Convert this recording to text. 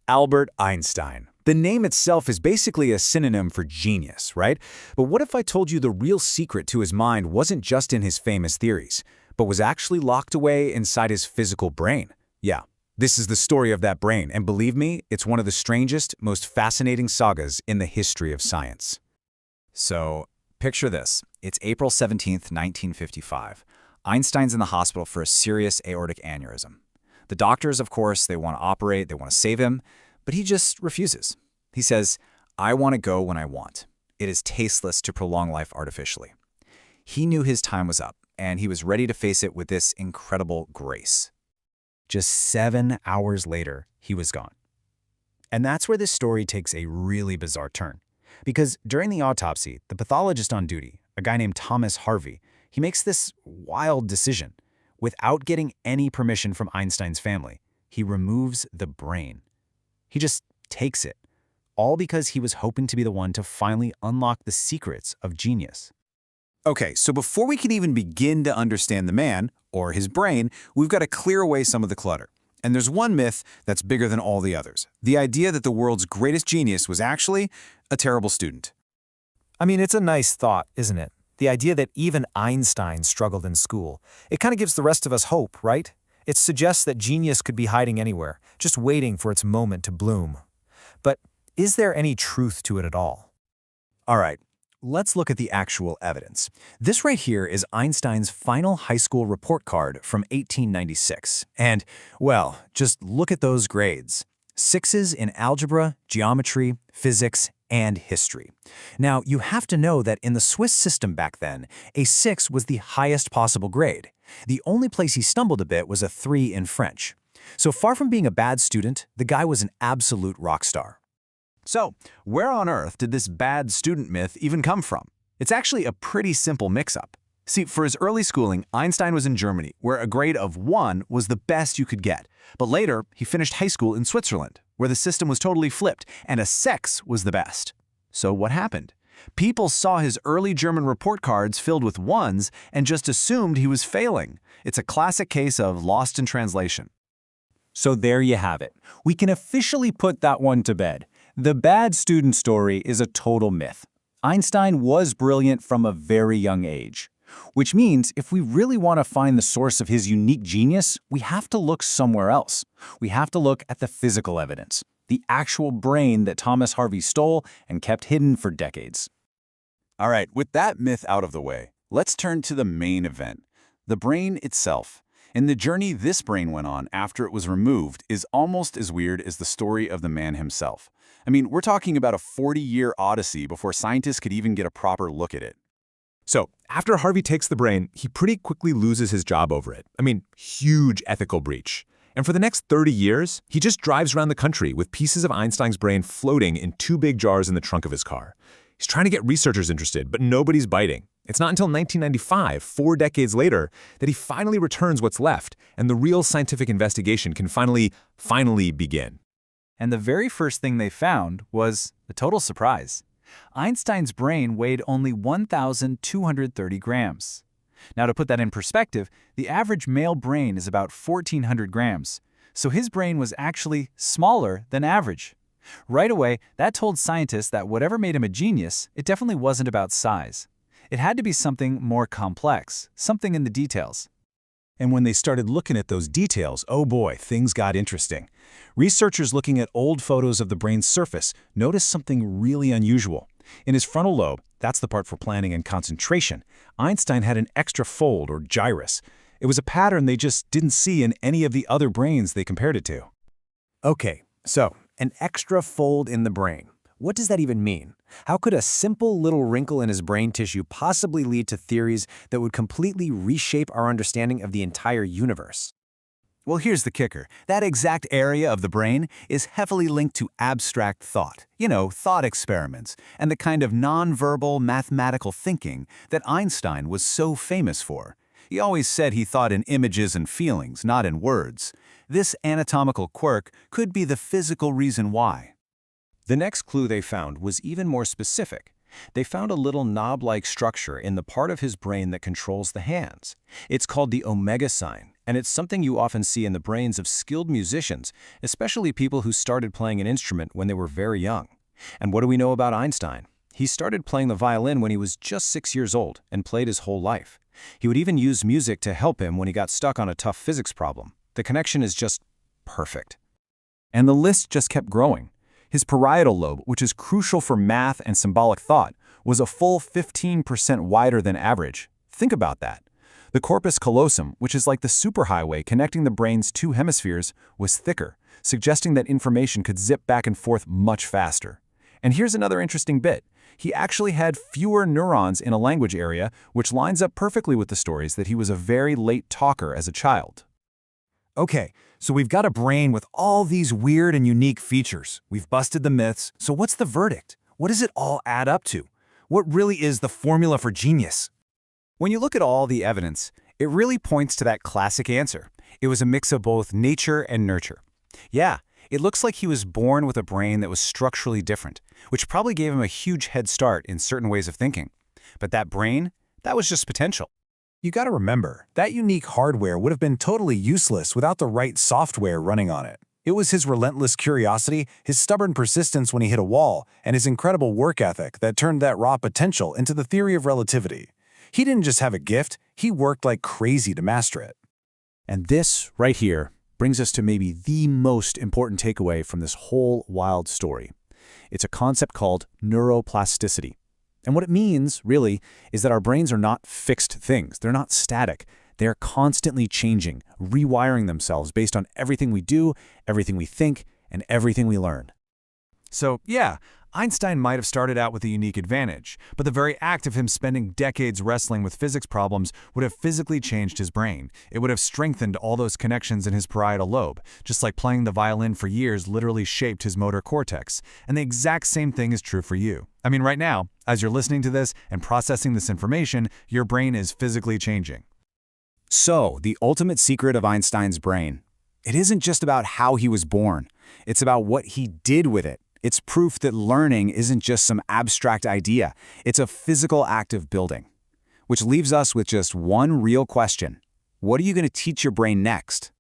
Albert Einstein. The name itself is basically a synonym for genius, right? But what if I told you the real secret to his mind wasn't just in his famous theories, but was actually locked away inside his physical brain? Yeah, this is the story of that brain, and believe me, it's one of the strangest, most fascinating sagas in the history of science. So, picture this. It's April 17th, 1955. Einstein's in the hospital for a serious aortic aneurysm. The doctors, of course, they want to operate, they want to save him, but he just refuses. He says, "I want to go when I want. It is tasteless to prolong life artificially." He knew his time was up, and he was ready to face it with this incredible grace. Just 7 hours later, he was gone. And that's where this story takes a really bizarre turn. Because during the autopsy, the pathologist on duty, a guy named Thomas Harvey, he makes this wild decision. Without getting any permission from Einstein's family, he removes the brain. He just takes it, all because he was hoping to be the one to finally unlock the secrets of genius. Okay, so before we can even begin to understand the man, or his brain, we've got to clear away some of the clutter. And there's one myth that's bigger than all the others. The idea that the world's greatest genius was actually a terrible student. I mean, it's a nice thought, isn't it? The idea that even Einstein struggled in school. It kind of gives the rest of us hope, right? It suggests that genius could be hiding anywhere, just waiting for its moment to bloom. But is there any truth to it at all? All right, let's look at the actual evidence. This right here is Einstein's final high school report card from 1896. And, well, just look at those grades. 6s in algebra, geometry, physics, and history. Now, you have to know that in the Swiss system back then, a 6 was the highest possible grade. The only place he stumbled a bit was a 3 in French. So far from being a bad student, the guy was an absolute rock star. So, where on earth did this bad student myth even come from? It's actually a pretty simple mix-up. See, for his early schooling, Einstein was in Germany, where a grade of 1 was the best you could get. But later, he finished high school in Switzerland, where the system was totally flipped, and a 6 was the best. So what happened? People saw his early German report cards filled with 1s and just assumed he was failing. It's a classic case of lost in translation. So there you have it. We can officially put that one to bed. The bad student story is a total myth. Einstein was brilliant from a very young age. Which means if we really want to find the source of his unique genius, we have to look somewhere else. We have to look at the physical evidence, the actual brain that Thomas Harvey stole and kept hidden for decades. All right, with that myth out of the way, let's turn to the main event, the brain itself. And the journey this brain went on after it was removed is almost as weird as the story of the man himself. I mean, we're talking about a 40-year odyssey before scientists could even get a proper look at it. So, after Harvey takes the brain, he pretty quickly loses his job over it. I mean, huge ethical breach. And for the next 30 years, he just drives around the country with pieces of Einstein's brain floating in 2 big jars in the trunk of his car. He's trying to get researchers interested, but nobody's biting. It's not until 1995, 4 decades later, that he finally returns what's left, and the real scientific investigation can finally begin. And the very first thing they found was a total surprise. Einstein's brain weighed only 1,230 grams. Now, to put that in perspective, the average male brain is about 1,400 grams, so his brain was actually smaller than average. Right away, that told scientists that whatever made him a genius, it definitely wasn't about size. It had to be something more complex, something in the details. And when they started looking at those details, oh boy, things got interesting. Researchers looking at old photos of the brain's surface noticed something really unusual. In his frontal lobe, that's the part for planning and concentration, Einstein had an extra fold or gyrus. It was a pattern they just didn't see in any of the other brains they compared it to. Okay, so an extra fold in the brain. What does that even mean? How could a simple little wrinkle in his brain tissue possibly lead to theories that would completely reshape our understanding of the entire universe? Well, here's the kicker. That exact area of the brain is heavily linked to abstract thought. Thought experiments, and the kind of nonverbal mathematical thinking that Einstein was so famous for. He always said he thought in images and feelings, not in words. This anatomical quirk could be the physical reason why. The next clue they found was even more specific. They found a little knob-like structure in the part of his brain that controls the hands. It's called the omega sign, And it's something you often see in the brains of skilled musicians, especially people who started playing an instrument when they were very young. And what do we know about Einstein? He started playing the violin when he was just 6 years old and played his whole life. He would even use music to help him when he got stuck on a tough physics problem. The connection is just perfect. And the list just kept growing. His parietal lobe, which is crucial for math and symbolic thought, was a full 15% wider than average. Think about that. The corpus callosum, which is like the superhighway connecting the brain's two hemispheres, was thicker, suggesting that information could zip back and forth much faster. And here's another interesting bit. He actually had fewer neurons in a language area, which lines up perfectly with the stories that he was a very late talker as a child. Okay, so we've got a brain with all these weird and unique features. We've busted the myths, so what's the verdict? What does it all add up to? What really is the formula for genius? When you look at all the evidence, it really points to that classic answer. It was a mix of both nature and nurture. Yeah, it looks like he was born with a brain that was structurally different, which probably gave him a huge head start in certain ways of thinking. But that brain, that was just potential. You gotta remember, that unique hardware would have been totally useless without the right software running on it. It was his relentless curiosity, his stubborn persistence when he hit a wall, and his incredible work ethic that turned that raw potential into the theory of relativity. He didn't just have a gift, he worked like crazy to master it. And this, right here, brings us to maybe the most important takeaway from this whole wild story. It's a concept called neuroplasticity. And what it means, really, is that our brains are not fixed things. They're not static. They're constantly changing, rewiring themselves based on everything we do, everything we think, and everything we learn. So, yeah, Einstein might have started out with a unique advantage, but the very act of him spending decades wrestling with physics problems would have physically changed his brain. It would have strengthened all those connections in his parietal lobe, just like playing the violin for years literally shaped his motor cortex. And the exact same thing is true for you. I mean, right now, as you're listening to this and processing this information, your brain is physically changing. So, the ultimate secret of Einstein's brain. It isn't just about how he was born. It's about what he did with it. It's proof that learning isn't just some abstract idea. It's a physical act of building. Which leaves us with just one real question. What are you going to teach your brain next?